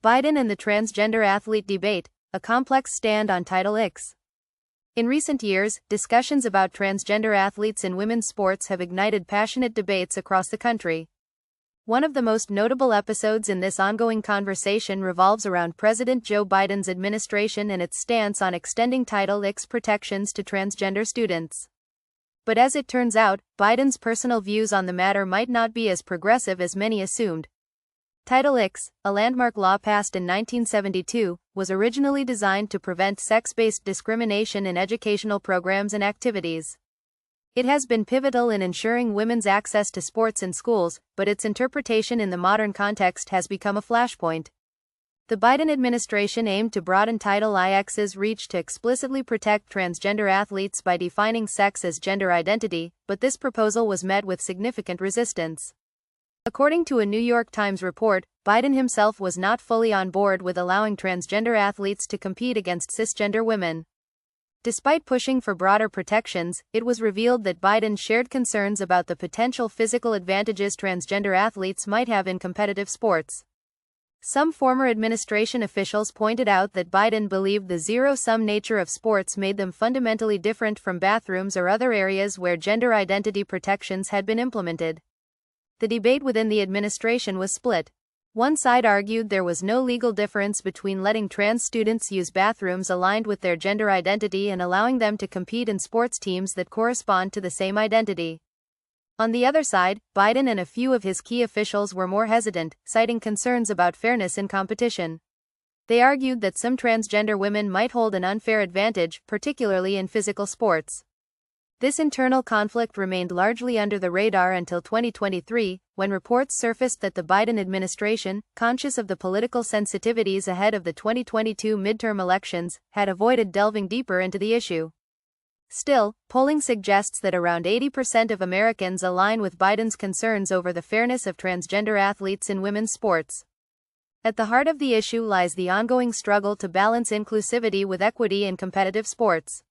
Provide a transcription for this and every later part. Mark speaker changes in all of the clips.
Speaker 1: Biden and the transgender athlete debate, a complex stand on Title X. In recent years, discussions about transgender athletes in women's sports have ignited passionate debates across the country. One of the most notable episodes in this ongoing conversation revolves around President Joe Biden's administration and its stance on extending Title X protections to transgender students. But as it turns out, Biden's personal views on the matter might not be as progressive as many assumed. Title X, a landmark law passed in 1972, was originally designed to prevent sex-based discrimination in educational programs and activities. It has been pivotal in ensuring women's access to sports in schools, but its interpretation in the modern context has become a flashpoint. The Biden administration aimed to broaden Title IX's reach to explicitly protect transgender athletes by defining sex as gender identity, but this proposal was met with significant resistance. According to a New York Times report, Biden himself was not fully on board with allowing transgender athletes to compete against cisgender women. Despite pushing for broader protections, it was revealed that Biden shared concerns about the potential physical advantages transgender athletes might have in competitive sports. Some former administration officials pointed out that Biden believed the zero-sum nature of sports made them fundamentally different from bathrooms or other areas where gender identity protections had been implemented. The debate within the administration was split. One side argued there was no legal difference between letting trans students use bathrooms aligned with their gender identity and allowing them to compete in sports teams that correspond to the same identity. On the other side, Biden and a few of his key officials were more hesitant, citing concerns about fairness in competition. They argued that some transgender women might hold an unfair advantage, particularly in physical sports. This internal conflict remained largely under the radar until 2023, when reports surfaced that the Biden administration, conscious of the political sensitivities ahead of the 2022 midterm elections, had avoided delving deeper into the issue. Still, polling suggests that around 80% of Americans align with Biden's concerns over the fairness of transgender athletes in women's sports. At the heart of the issue lies the ongoing struggle to balance inclusivity with equity in competitive sports.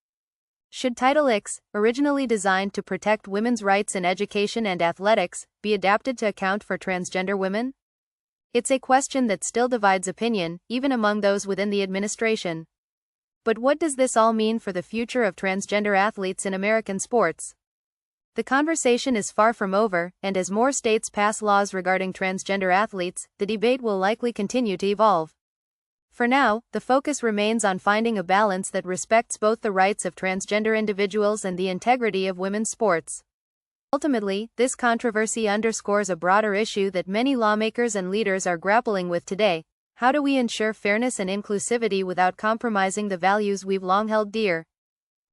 Speaker 1: Should Title X, originally designed to protect women's rights in education and athletics, be adapted to account for transgender women? It's a question that still divides opinion, even among those within the administration. But what does this all mean for the future of transgender athletes in American sports? The conversation is far from over, and as more states pass laws regarding transgender athletes, the debate will likely continue to evolve. For now, the focus remains on finding a balance that respects both the rights of transgender individuals and the integrity of women's sports. Ultimately, this controversy underscores a broader issue that many lawmakers and leaders are grappling with today. How do we ensure fairness and inclusivity without compromising the values we've long held dear?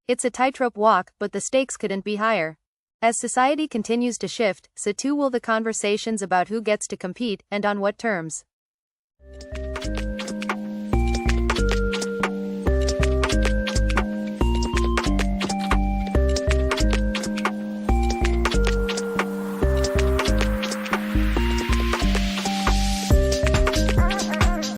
Speaker 1: It's a tightrope walk, but the stakes couldn't be higher. As society continues to shift, so too will the conversations about who gets to compete, and on what terms.